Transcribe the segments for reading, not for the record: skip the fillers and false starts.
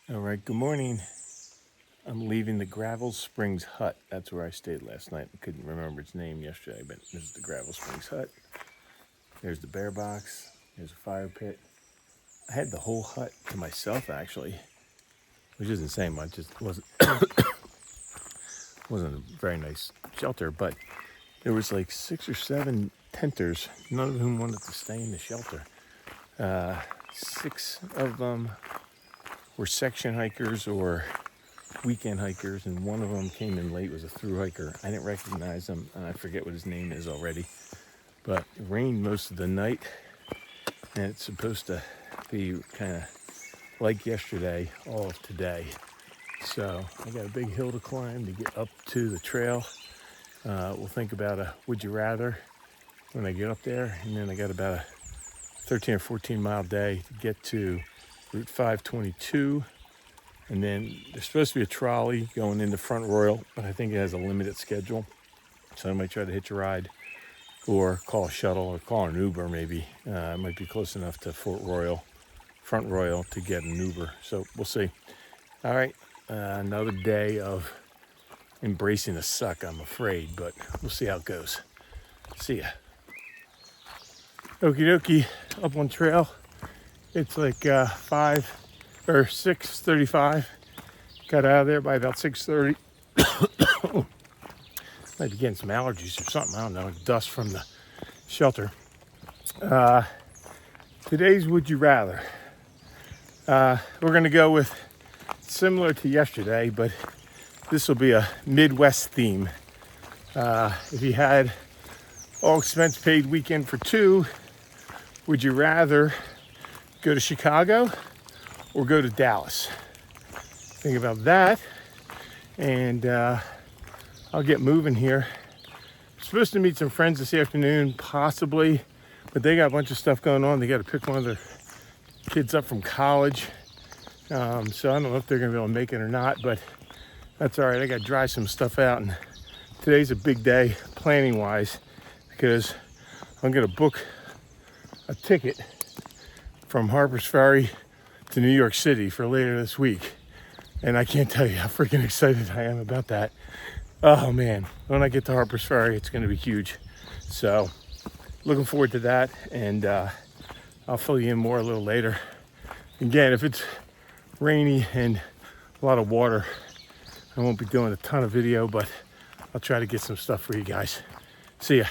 All right, good morning. I'm leaving the Gravel Springs Hut. That's where I stayed last night. I couldn't remember its name yesterday, but this is the Gravel Springs Hut. There's the bear box. There's a fire pit. I had the whole hut to myself, actually, which isn't saying much. It wasn't a very nice shelter, but there was like 6 or 7 tenters, none of whom wanted to stay in the shelter. 6 of them were section hikers or weekend hikers, and one of them came in late, was a thru hiker. I didn't recognize him, and I forget what his name is already. But it rained most of the night, and it's supposed to be kind of like yesterday, all of today. So I got a big hill to climb to get up to the trail. We'll think about a would you rather when I get up there, and then I got about a 13 or 14 mile day to get to Route 522. And then there's supposed to be a trolley going into Front Royal, but I think it has a limited schedule. So I might try to hitch a ride or call a shuttle or call an Uber maybe. It might be close enough to Front Royal to get an Uber. So we'll see. All right, another day of embracing the suck, I'm afraid, but we'll see how it goes. See ya. Okie dokie, up on trail. It's like 6:35. Got out of there by about 6:30. Might be getting some allergies or something. I don't know. Dust from the shelter. Today's would you rather. We're gonna go with similar to yesterday, but this will be a Midwest theme. If you had all expense paid weekend for 2, would you rather go to Chicago or go to Dallas? Think about that, and I'll get moving here. I'm supposed to meet some friends this afternoon, possibly, but they got a bunch of stuff going on. They got to pick one of their kids up from college, so I don't know if they're gonna be able to make it or not, but that's all right. I got to dry some stuff out, and today's a big day planning wise because I'm gonna book a ticket from Harper's Ferry to New York City for later this week. And I can't tell you how freaking excited I am about that. Oh man, when I get to Harper's Ferry, it's gonna be huge. So looking forward to that, and I'll fill you in more a little later. Again, if it's rainy and a lot of water, I won't be doing a ton of video, but I'll try to get some stuff for you guys. See ya.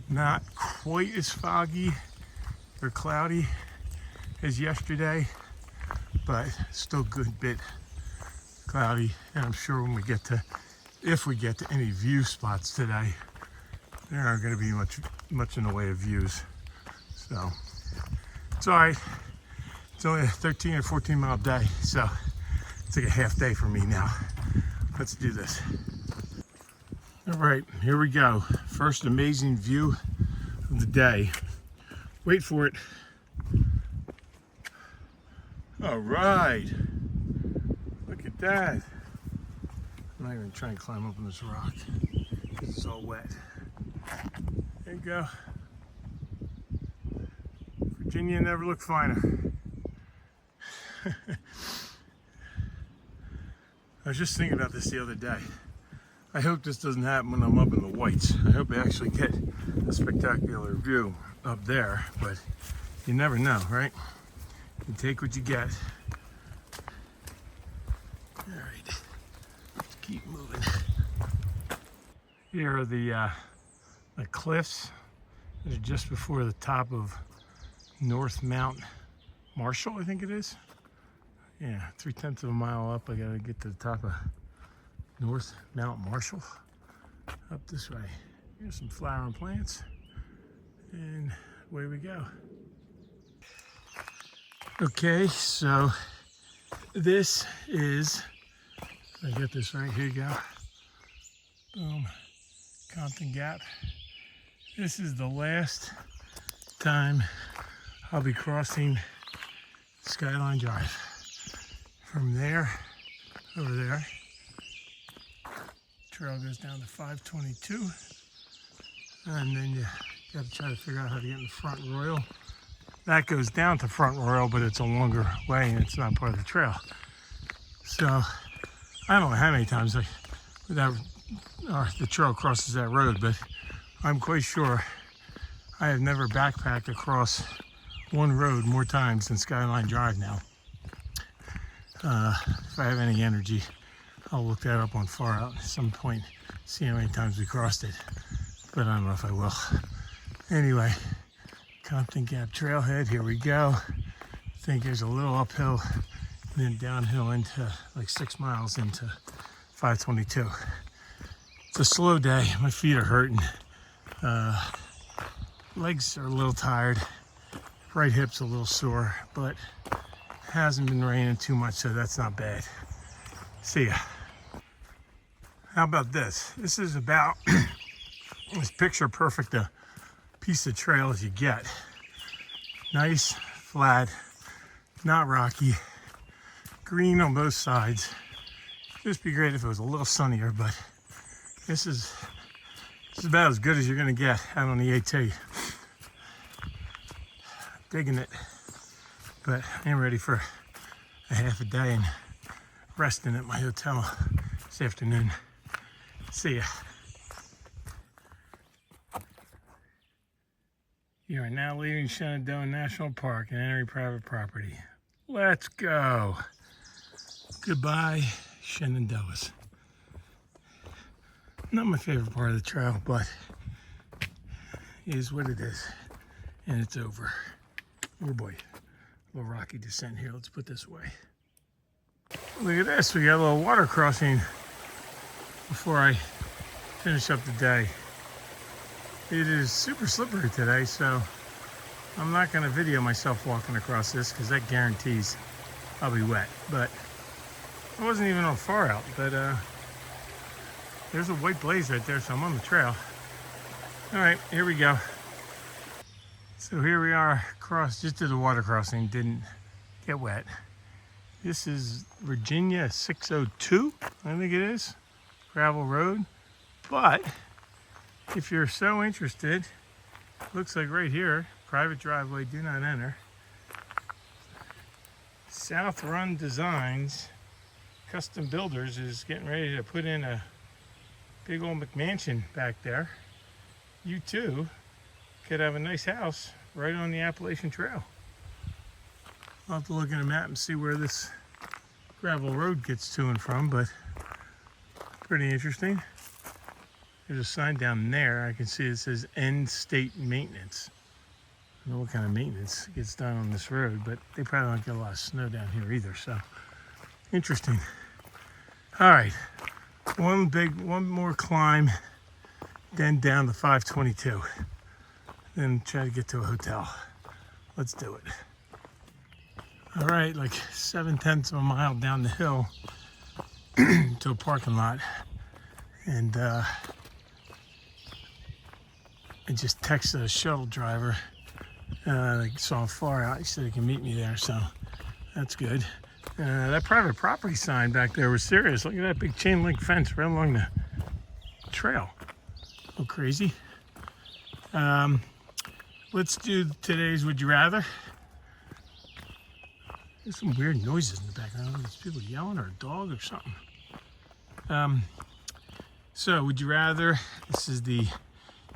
Not quite as foggy or cloudy as yesterday, but still a good bit cloudy. And I'm sure when if we get to any view spots today, there aren't going to be much in the way of views. So it's all right. It's only a 13 or 14 mile day, so it's like a half day for me now. Let's do this. All right, here we go. First amazing view of the day. Wait for it. All right. Look at that. I'm not even trying to climb up on this rock because it's all wet. There you go. Virginia never looked finer. I was just thinking about this the other day. I hope this doesn't happen when I'm up in the Whites. I hope I actually get a spectacular view up there, but you never know, right? You take what you get. All right, let's keep moving. Here are the cliffs that are just before the top of North Mount Marshall, I think it is. Yeah, 3/10 of a mile up. I gotta get to the top of North Mount Marshall. Up this way. Here's some flowering plants, and away we go. Okay, so this is, I got this right here, you go. Boom, Compton Gap. This is the last time I'll be crossing Skyline Drive. From there, over there, trail goes down to 522, and then you got to try to figure out how to get in the Front Royal that goes down to Front Royal, but it's a longer way and it's not part of the trail. So I don't know how many times the trail crosses that road, but I'm quite sure I have never backpacked across one road more times than Skyline Drive now. If I have any energy, I'll look that up on Far Out at some point, see how many times we crossed it, but I don't know if I will. Anyway, Compton Gap Trailhead, here we go. I think there's a little uphill and then downhill into like 6 miles into 522. It's a slow day, my feet are hurting. Legs are a little tired, right hip's a little sore, but hasn't been raining too much, so that's not bad. See ya. How about this? This is about as picture perfect a piece of trail as you get. Nice, flat, not rocky, green on both sides. Just be great if it was a little sunnier, but this is about as good as you're gonna get out on the AT. Digging it, but I am ready for a half a day and resting at my hotel this afternoon. See ya. You are now leaving Shenandoah National Park and entering private property. Let's go. Goodbye, Shenandoahs. Not my favorite part of the trail, but it is what it is. And it's over. Oh boy, a little rocky descent here. Let's put this away. Look at this, we got a little water crossing before I finish up the day. It is super slippery today, so I'm not going to video myself walking across this because that guarantees I'll be wet. But I wasn't even on Far Out, but there's a white blaze right there, so I'm on the trail. All right, here we go. So here we are, just did the water crossing, didn't get wet. This is Virginia 602, I think it is, gravel road. But if you're so interested, looks like right here, private driveway, do not enter. South Run Designs, Custom Builders is getting ready to put in a big old McMansion back there. You too could have a nice house right on the Appalachian Trail. I'll have to look at a map and see where this gravel road gets to and from, but pretty interesting. There's a sign down there. I can see it says End State Maintenance. I don't know what kind of maintenance gets done on this road, but they probably don't get a lot of snow down here either, so interesting. All right, one more climb, then down to 522. Then try to get to a hotel. Let's do it. All right, like 7/10 of a mile down the hill to a parking lot. And I just texted a shuttle driver. I saw Far Out. He said he can meet me there, so that's good. That private property sign back there was serious. Look at that big chain link fence right along the trail. Oh, crazy. Let's do today's Would You Rather. There's some weird noises in the background. There's people yelling or a dog or something. So, Would You Rather? This is the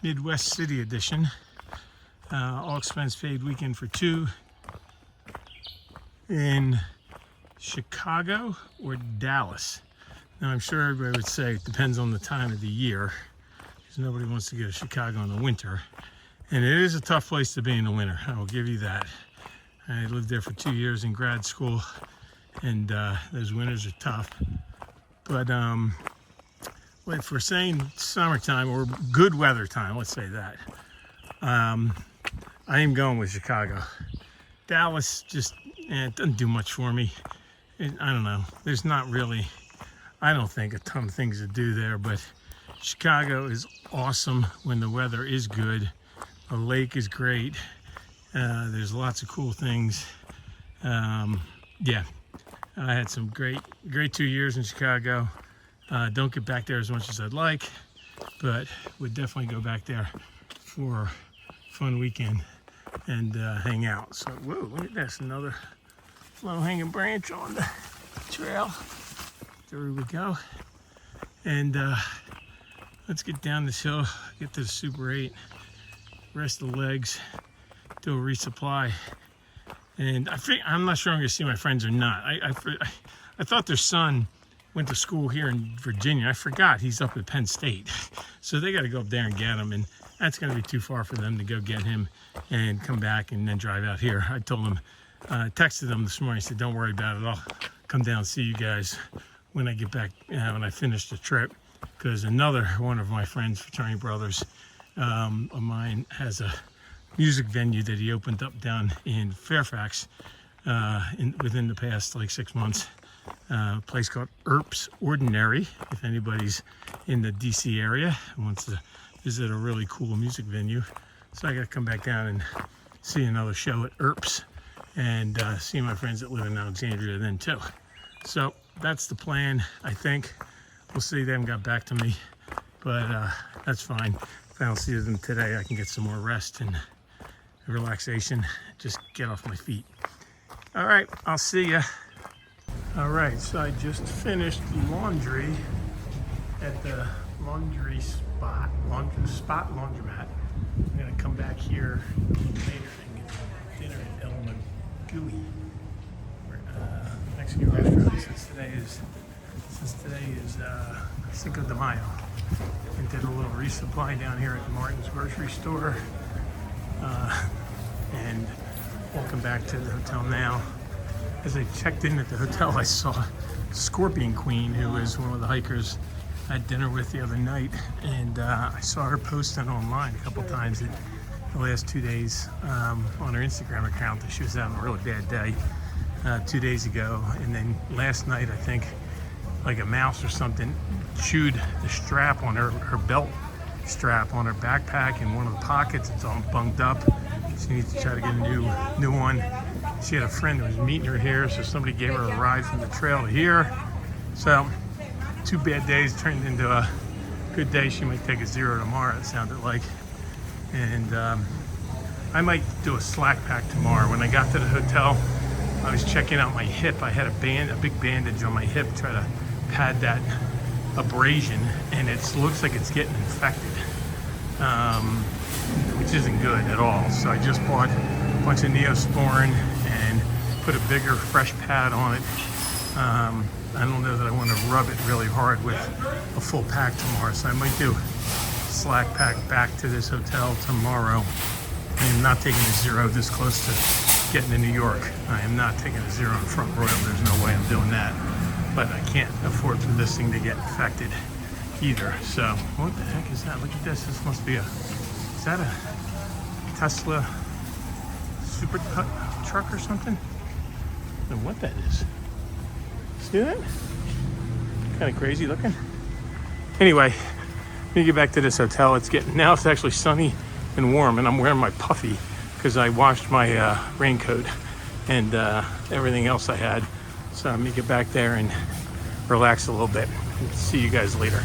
Midwest City Edition. All expense paid weekend for two in Chicago or Dallas. Now, I'm sure everybody would say it depends on the time of the year, because nobody wants to go to Chicago in the winter. And it is a tough place to be in the winter, I will give you that. I lived there for 2 years in grad school, and those winters are tough. But if we're saying summertime or good weather time, let's say that, I am going with Chicago. Dallas just, it doesn't do much for me. I don't know. There's not really, I don't think, a ton of things to do there, but Chicago is awesome when the weather is good. The lake is great. There's lots of cool things. Yeah, I had some great 2 years in Chicago. Don't get back there as much as I'd like, but would definitely go back there for a fun weekend. and hang out. So, whoa, look at this, another low-hanging branch on the trail. There we go. And let's get down this hill, get to the Super 8, rest the legs, do a resupply. And I'm not sure I'm gonna see my friends or not. I thought their son went to school here in Virginia. I forgot he's up at Penn State. So they gotta go up there and get him, and that's gonna be too far for them to go get him and come back and then drive out here. I told them, texted them this morning, I said, don't worry about it, I'll come down and see you guys when I get back, when I finish the trip. Because another one of my friends, fraternity brothers of mine, has a music venue that he opened up down in Fairfax within the past like 6 months. A place called Earp's Ordinary, if anybody's in the DC area and wants to visit a really cool music venue. So I got to come back down and see another show at Earp's and see my friends that live in Alexandria then too. So that's the plan, I think. We'll see, they haven't got back to me, but that's fine. If I don't see them today, I can get some more rest and relaxation, just get off my feet. All right, I'll see ya. All right, so I just finished laundry at the laundry spot laundromat. I'm gonna come back here later and get dinner at El Magui, Mexican restaurant, since today is Cinco de Mayo. And did a little resupply down here at Martin's grocery store. And welcome back to the hotel now. As I checked in at the hotel, I saw Scorpion Queen, who is one of the hikers I had dinner with the other night, and I saw her posting online a couple times in the last 2 days on her Instagram account that she was having a really bad day 2 days ago. And then last night, I think, like a mouse or something chewed the strap on her belt strap on her backpack in one of the pockets. It's all bunged up. She needs to try to get a new one. She had a friend who was meeting her here, so somebody gave her a ride from the trail to here. So 2 bad days turned into a good day. She might take a 0 tomorrow, it sounded like. And I might do a slack pack tomorrow. When I got to the hotel, I was checking out my hip. I had a big bandage on my hip, try to pad that abrasion, and it looks like it's getting infected, which isn't good at all. So I just bought a bunch of Neosporin and put a bigger, fresh pad on it. I don't know that I want to rub it really hard with a full pack tomorrow, so I might do slack pack back to this hotel tomorrow. I am not taking a 0 this close to getting to New York. I am not taking a 0 in Front Royal. There's no way I'm doing that. But I can't afford for this thing to get infected either. So what the heck is that? Look at this. This must be is that a Tesla super truck or something? I don't know what that is. See that? Kind of crazy looking. Anyway, let me get back to this hotel. Now it's actually sunny and warm, and I'm wearing my puffy because I washed my raincoat and everything else I had. So I'm gonna get back there and relax a little bit. See you guys later.